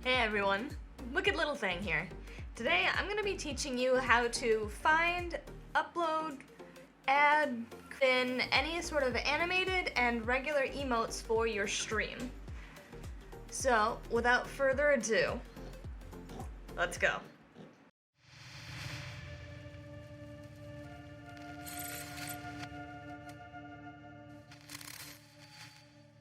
Hey everyone, wicked little thing here. Today I'm going to be teaching you how to find, upload, add in any sort of animated and regular emotes for your stream. So without further ado, let's go.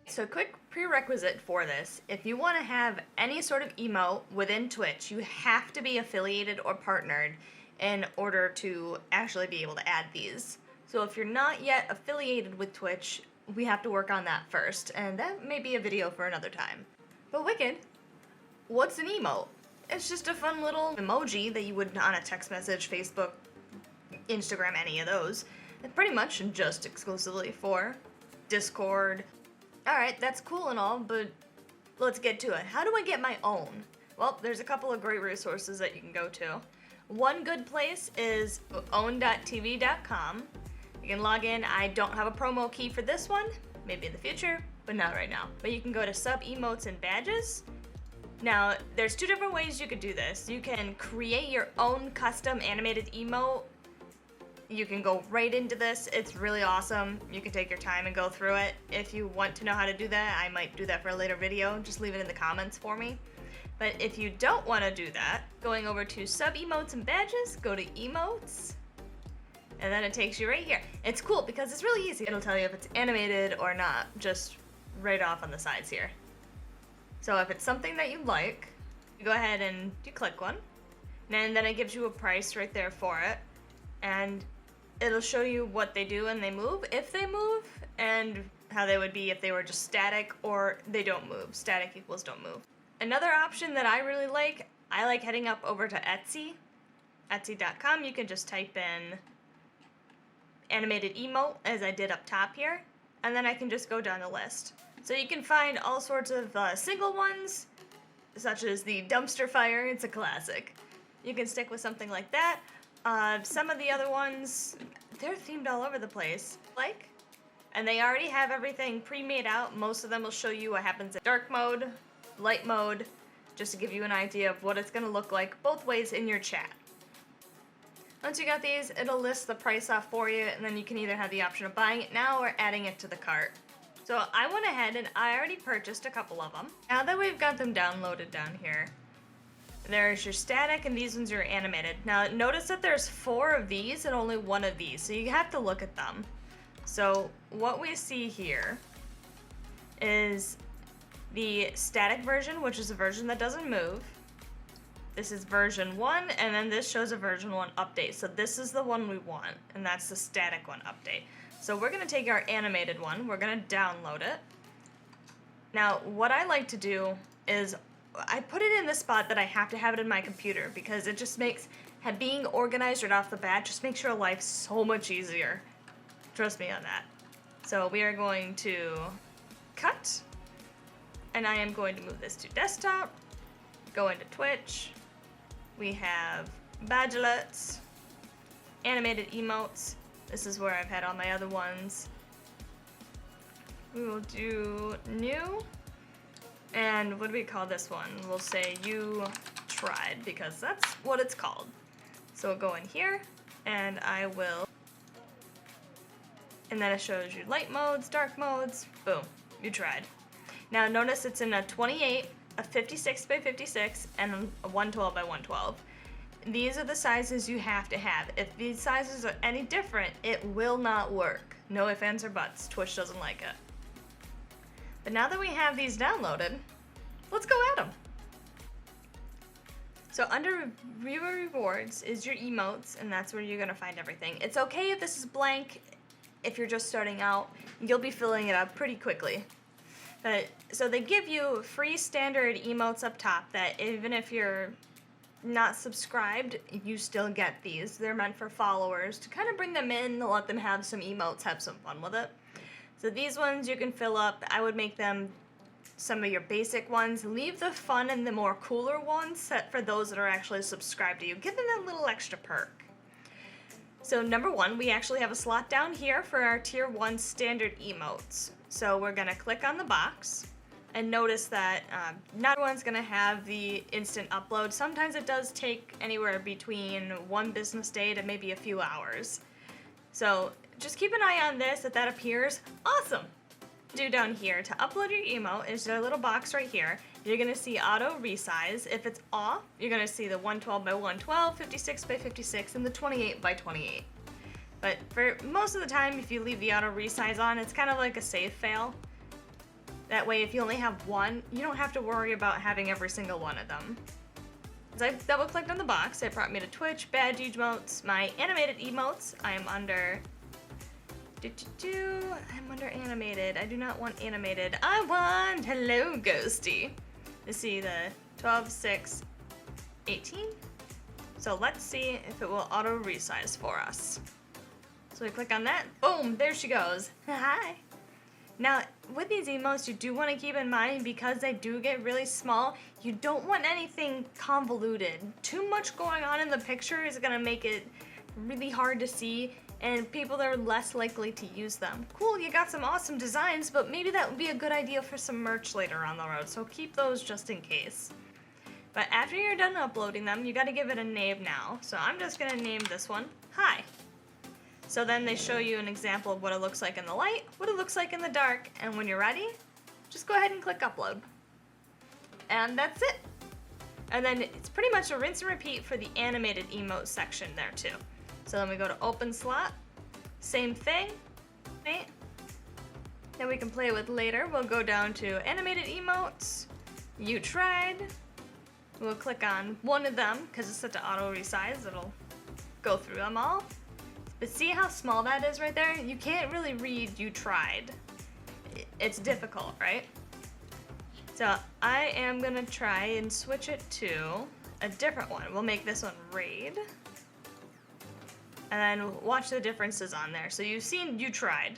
So quick prerequisite for this, if you want to have any sort of emote within Twitch, you have to be affiliated or partnered in order to actually be able to add these. So if you're not yet affiliated with Twitch, we have to work on that first, and that may be a video for another time. But wicked, what's an emote? It's just a fun little emoji that you would on a text message, Facebook, Instagram, any of those. It's pretty much just exclusively for Discord. Alright, that's cool and all, but let's get to it. How do I get my own? Well, there's a couple of great resources that you can go to. One good place is own.tv.com. You can log in. I don't have a promo key for this one, maybe in the future, but not right now. But you can go to sub emotes and badges. Now, there's two different ways you could do this. You can create your own custom animated emote. You can go right into this. It's really awesome. You can take your time and go through it. If you want to know how to do that, I might do that for a later video. Just leave it in the comments for me. But if you don't want to do that, going over to sub emotes and badges, go to emotes, and then it takes you right here. It's cool because it's really easy. It'll tell you if it's animated or not, just right off on the sides here. So if it's something that you like, you go ahead and you click one, and then it gives you a price right there for it. And it'll show you what they do and they move, if they move, and how they would be if they were just static or they don't move. Static equals don't move. Another option that I really like, I like heading up over to Etsy. Etsy.com, you can just type in animated emote, as I did up top here, and then I can just go down the list. So you can find all sorts of single ones, such as the dumpster fire, it's a classic. You can stick with something like that. Some of the other ones, they're themed all over the place, and they already have everything pre-made out. Most of them will show you what happens in dark mode, light mode, just to give you an idea of what it's going to look like both ways in your chat. Once you got these, it'll list the price off for you, and then you can either have the option of buying it now or adding it to the cart. So I went ahead and I already purchased a couple of them. Now that we've got them downloaded down here, there's your static, and these ones are animated. Now, notice that there's 4 of these and only 1 of these, so you have to look at them. So, what we see here is the static version, which is a version that doesn't move. This is version 1, and then this shows a version 1 update. So this is the one we want, and that's the static one update. So we're going to take our animated one, we're going to download it. Now, what I like to do is I put it in the spot that I have to have it in my computer because it just makes being organized right off the bat just makes your life so much easier. Trust me on that. So we are going to cut, and I am going to move this to desktop, go into Twitch. We have badgelets, animated emotes. This is where I've had all my other ones. We will do new. And what do we call this one? We'll say you tried, because that's what it's called. So we'll go in here, and I will, and then it shows you light modes, dark modes, boom, you tried. Now notice it's in a 28, a 56 by 56, and a 112 by 112. These are the sizes you have to have. If these sizes are any different, it will not work. No ifs, ands, or buts. Twitch doesn't like it. But now that we have these downloaded, let's go at them. So under viewer rewards is your emotes, and that's where you're gonna find everything. It's okay if this is blank. If you're just starting out, you'll be filling it up pretty quickly. So they give you free standard emotes up top that even if you're not subscribed, you still get these. They're meant for followers to kind of bring them in, to let them have some emotes, have some fun with it. So these ones you can fill up. I would make them some of your basic ones. Leave the fun and the more cooler ones set for those that are actually subscribed to you. Give them that little extra perk. So number 1, we actually have a slot down here for our tier 1 standard emotes. So we're gonna click on the box, and notice that not everyone's gonna have the instant upload. Sometimes it does take anywhere between 1 business day to maybe a few hours. So just keep an eye on this. If that appears, awesome. Do down here to upload your emote is there a little box right here. You're gonna see auto resize. If it's off, you're gonna see the 112 by 112, 56 by 56, and the 28 by 28. But for most of the time, if you leave the auto resize on, it's kind of like a save fail. That way, if you only have one, you don't have to worry about having every single one of them. As I double clicked on the box, it brought me to Twitch, badge emotes, my animated emotes. I am under I'm under animated. I do not want animated. I want hello ghosty. You see the 12, 6, 18. So let's see if it will auto resize for us. So we click on that. Boom, there she goes. Hi. Now, with these emotes, you do want to keep in mind, because they do get really small, you don't want anything convoluted. Too much going on in the picture is going to make it really hard to see, and people are less likely to use them. Cool, you got some awesome designs, but maybe that would be a good idea for some merch later on the road, so keep those just in case. But after you're done uploading them, you got to give it a name now. So I'm just going to name this one Hi. So then they show you an example of what it looks like in the light, what it looks like in the dark, and when you're ready, just go ahead and click upload. And that's it. And then it's pretty much a rinse and repeat for the animated emote section there too. So then we go to open slot, same thing, right? Then we can play with later. We'll go down to animated emotes, you tried. We'll click on one of them because it's set to auto resize. It'll go through them all. But see how small that is right there? You can't really read you tried. It's difficult, right? So I am gonna try and switch it to a different one. We'll make this one Raid. And then watch the differences on there. So you've seen you tried.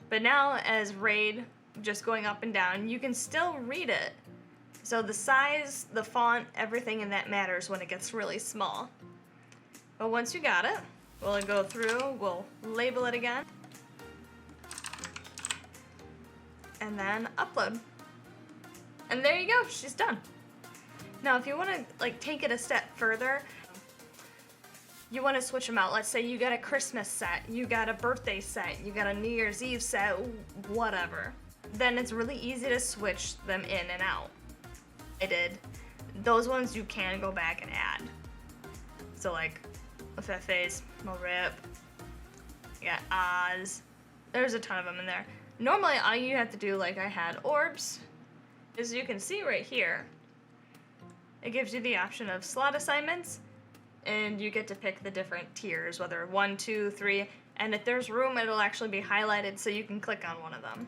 But now as Raid, just going up and down, you can still read it. So the size, the font, everything in that matters when it gets really small. But once you got it, we'll go through, we'll label it again, and then upload. And there you go, she's done. Now if you want to take it a step further, you want to switch them out. Let's say you got a Christmas set, you got a birthday set, you got a New Year's Eve set, whatever. Then it's really easy to switch them in and out. I did. Those ones you can go back and add. So like Fefe's, Morip, you got Oz. There's a ton of them in there. Normally all you have to do, like I had orbs, as you can see right here, it gives you the option of slot assignments, and you get to pick the different tiers, whether 1, 2, 3, and if there's room it'll actually be highlighted so you can click on one of them.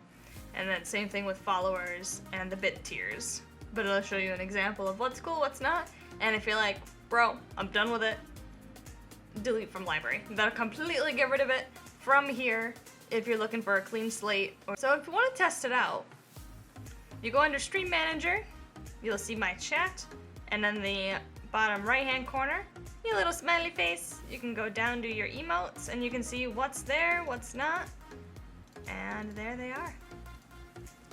And then same thing with followers and the bit tiers. But it'll show you an example of what's cool, what's not, and if you're like, bro, I'm done with it, delete from library. That'll completely get rid of it from here if you're looking for a clean slate. So if you want to test it out, you go under Stream Manager, you'll see my chat, and then the bottom right hand corner, your little smiley face, you can go down to your emotes and you can see what's there, what's not, and there they are.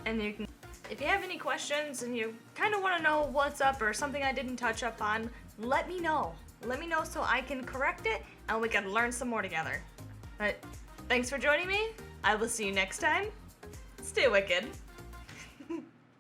And you can, if you have any questions and you kind of want to know what's up or something I didn't touch up on, let me know. Let me know so I can correct it and we can learn some more together. But thanks for joining me. I will see you next time. Stay wicked.